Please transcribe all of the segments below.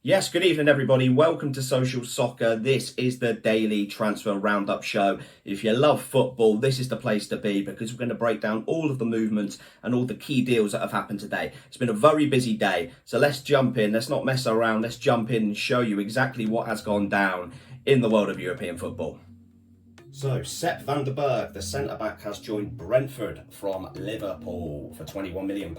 Yes, good evening everybody. Welcome to Social Soccer. This is the daily transfer roundup show. If you love football, this is the place to be because we're going to break down all of the movements and all the key deals that have happened today. It's been a very busy day, so let's jump in. Let's not mess around. Let's jump in and show you exactly what has gone down in the world of European football. So, Sepp van der Berg, the centre-back, has joined Brentford from Liverpool for £21 million.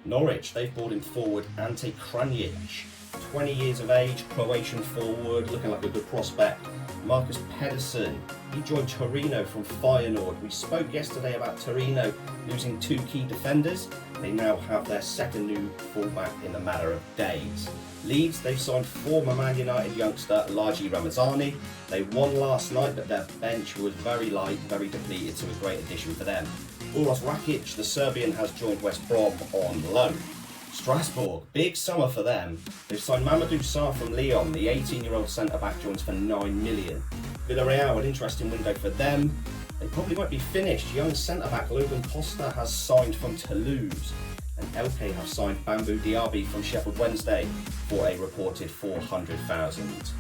Norwich, they've brought in forward Ante Kranjic, 20 years of age, Croatian forward, looking like a good prospect. Marcus Pedersen, he joined Torino from Feyenoord. We spoke yesterday about Torino losing two key defenders. They now have their second new fullback in a matter of days. Leeds, they've signed former Man United youngster Largi Ramazani. They won last night, but their bench was very light, very depleted, so a great addition for them. Uros Rakic, the Serbian, has joined West Brom on loan. Strasbourg, big summer for them. They've signed Mamadou Sarr from Lyon. The 18-year-old centre-back joins for $9 million. Villarreal, an interesting window for them. They probably won't be finished. Young centre-back Logan Costa has signed from Toulouse. And Elche have signed Bambou Diaby from Sheffield Wednesday for a reported $400,000.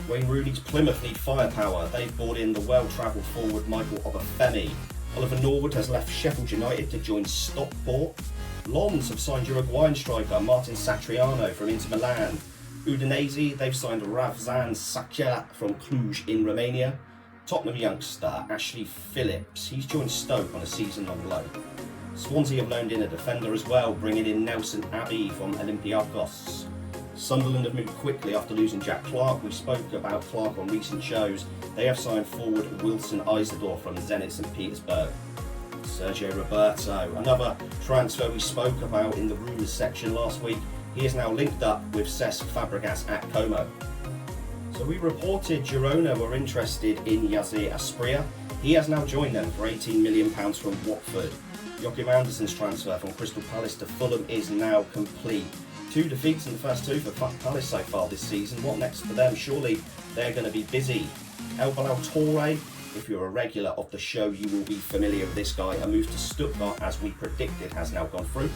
Wayne Rooney's Plymouth need firepower. They've brought in the well-travelled forward Michael Obafemi. Oliver Norwood has left Sheffield United to join Stockport. Lons have signed Uruguayan striker Martin Satriano from Inter Milan. Udinese, they've signed Ravzan Sakya from Cluj in Romania. Tottenham youngster Ashley Phillips, he's joined Stoke on a season-long loan. Swansea have loaned in a defender as well, bringing in Nelson Abbey from Olympiacos. Sunderland have moved quickly after losing Jack Clark. We spoke about Clark on recent shows. They have signed forward Wilson Isidore from Zenit St. Petersburg. Sergio Roberto, another transfer we spoke about in the rumours section last week. He is now linked up with Cesc Fabregas at Como. So we reported Girona were interested in Yazir Asprilla. He has now joined them for £18 million from Watford. Joachim Andersen's transfer from Crystal Palace to Fulham is now complete. 2 defeats in the first 2 for Palace so far this season. What next for them? Surely they're going to be busy. El Bilal Toure, if you're a regular of the show, you will be familiar with this guy. A move to Stuttgart, as we predicted, has now gone through.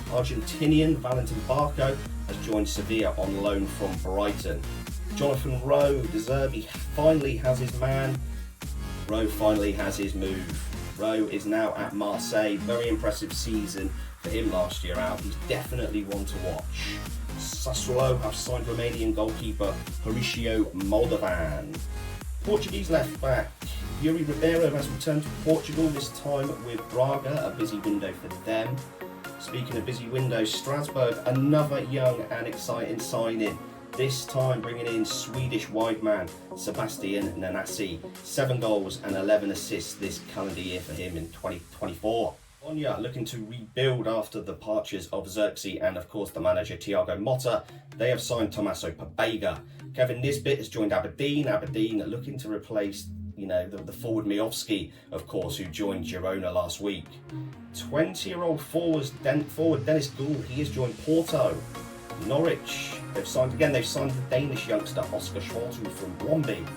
Argentinian Valentin Barco has joined Sevilla on loan from Brighton. Jonathan Rowe, De Zerbi finally has his man. Rowe finally has his move. Rowe is now at Marseille. Very impressive season for him last year out. He's definitely one to watch. Sassuolo have signed Romanian goalkeeper Mauricio Moldovan. Portuguese left back Yuri Ribeiro has returned to Portugal, this time with Braga, a busy window for them. Speaking of busy windows, Strasbourg, another young and exciting signing. This time bringing in Swedish wide man Sebastian Nanasi. 7 goals and 11 assists this calendar year for him in 2024. Bologna looking to rebuild after the departures of Xerxes and of course the manager Thiago Motta. They have signed Tommaso Pobega. Kevin Nisbet has joined Aberdeen. Aberdeen looking to replace the forward Miovski, of course, who joined Girona last week. 20-year-old forward Dennis Gould, he has joined Porto. Norwich, they've signed the Danish youngster Oscar Schwartz from Bromby.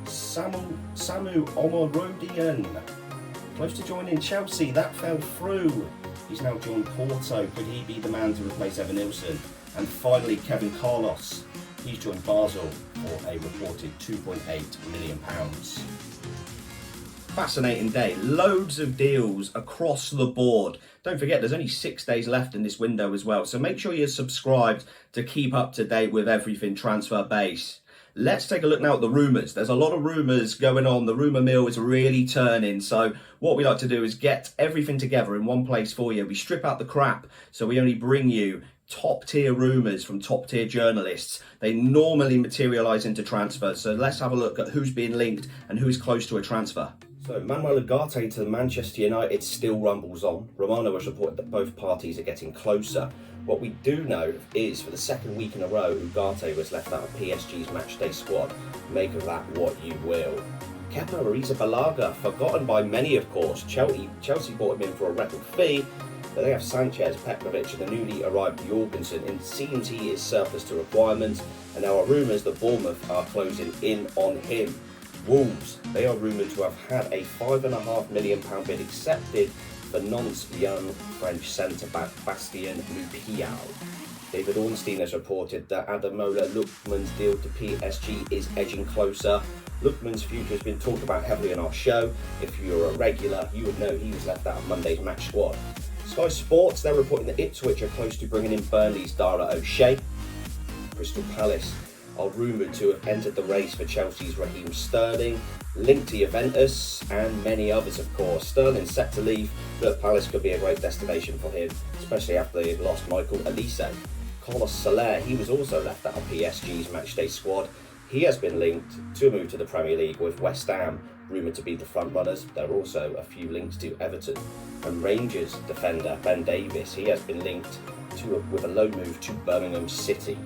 Samu Omorodian, close to joining Chelsea, that fell through. He's now joined Porto. Could he be the man to replace Evan Nilsson? And finally, Kevin Carlos. He's joined Basel for a reported £2.8 million. Fascinating day. Loads of deals across the board. Don't forget, there's only 6 days left in this window as well. So make sure you're subscribed to keep up to date with everything transfer base. Let's take a look now at the rumours. There's a lot of rumours going on. The rumour mill is really turning. So what we like to do is get everything together in one place for you. We strip out the crap, so we only bring you top tier rumours from top tier journalists. They normally materialise into transfers. So let's have a look at who's being linked and who's close to a transfer. So Manuel Ugarte to Manchester United still rumbles on. Romano has reported that both parties are getting closer. What we do know is for the second week in a row, Ugarte was left out of PSG's matchday squad. Make of that what you will. Kepa Arrizabalaga, forgotten by many of course. Chelsea bought him in for a record fee, but they have Sanchez, Petrovic and the newly arrived Jorgensen. It seems he is surplus to requirements, and there are rumours that Bournemouth are closing in on him. Wolves, they are rumoured to have had a £5.5 million bid accepted for Nantes young French centre-back Bastien Lupiao. David Ornstein has reported that Ademola Lookman's deal to PSG is edging closer. Lookman's future has been talked about heavily on our show. If you're a regular, you would know he was left out of Monday's match squad. Sky Sports, they're reporting that Ipswich are close to bringing in Burnley's Dara O'Shea. Crystal Palace are rumoured to have entered the race for Chelsea's Raheem Sterling, linked to Juventus and many others, of course. Sterling set to leave, but Palace could be a great destination for him, especially after they've lost Michael Elise. Carlos Soler, he was also left out of PSG's matchday squad. He has been linked to a move to the Premier League with West Ham, rumoured to be the front runners. There are also a few links to Everton. And Rangers defender Ben Davies, he has been linked with a loan move to Birmingham City.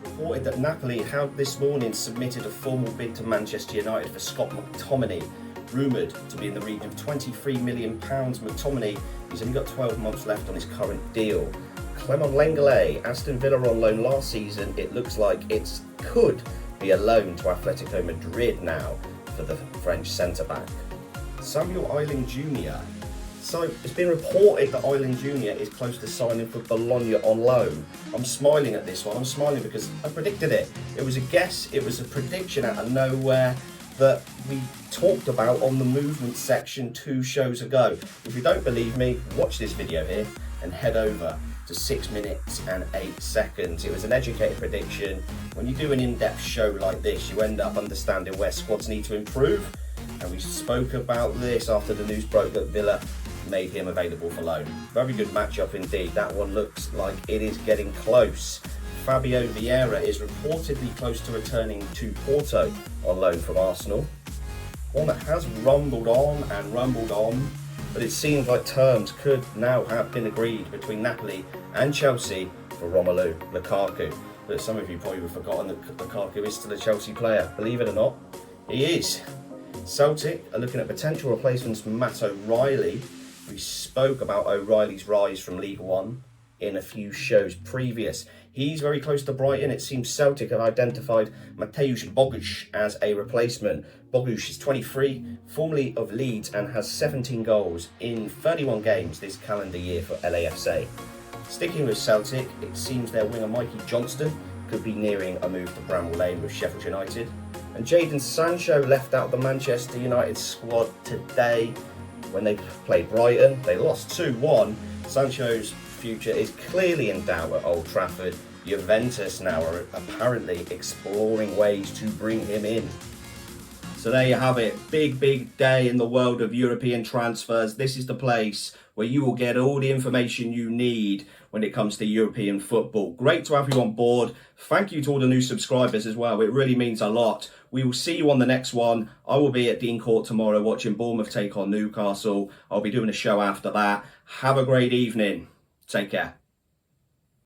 Reported that Napoli have this morning submitted a formal bid to Manchester United for Scott McTominay, rumoured to be in the region of £23 million. McTominay, he's only got 12 months left on his current deal. Clement Lenglet, Aston Villa on loan last season, it looks like it could be a loan to Atletico Madrid now for the French centre-back. Samuel Ayling Jr. So it's been reported that Ayling Jr. is close to signing for Bologna on loan. I'm smiling at this one. I'm smiling because I predicted it. It was a guess. It was a prediction out of nowhere that we talked about on the movement section 2 shows ago. If you don't believe me, watch this video here and head over to 6 minutes and 8 seconds. It was an educated prediction. When you do an in-depth show like this, you end up understanding where squads need to improve. And we spoke about this after the news broke that Villa made him available for loan. Very good matchup indeed. That one looks like it is getting close. Fabio Vieira is reportedly close to returning to Porto on loan from Arsenal. One that has rumbled on, but it seems like terms could now have been agreed between Napoli and Chelsea for Romelu Lukaku. But some of you probably have forgotten that Lukaku is still a Chelsea player. Believe it or not, he is. Celtic are looking at potential replacements for Matt O'Reilly. We spoke about O'Reilly's rise from League One in a few shows previous. He's very close to Brighton. It seems Celtic have identified Mateusz Bogusz as a replacement. Bogusz is 23, formerly of Leeds, and has 17 goals in 31 games this calendar year for LAFC. Sticking with Celtic, it seems their winger Mikey Johnston could be nearing a move to Bramall Lane with Sheffield United. And Jadon Sancho left out the Manchester United squad today when they played Brighton. They lost 2-1. Sancho's future is clearly in doubt at Old Trafford. Juventus now are apparently exploring ways to bring him in. So there you have it. Big day in the world of European transfers. This is the place where you will get all the information you need when it comes to European football. Great to have you on board. Thank you to all the new subscribers as well. It really means a lot. We will see you on the next one. I will be at Dean Court tomorrow watching Bournemouth take on Newcastle. I'll be doing a show after that. Have a great evening. Take care.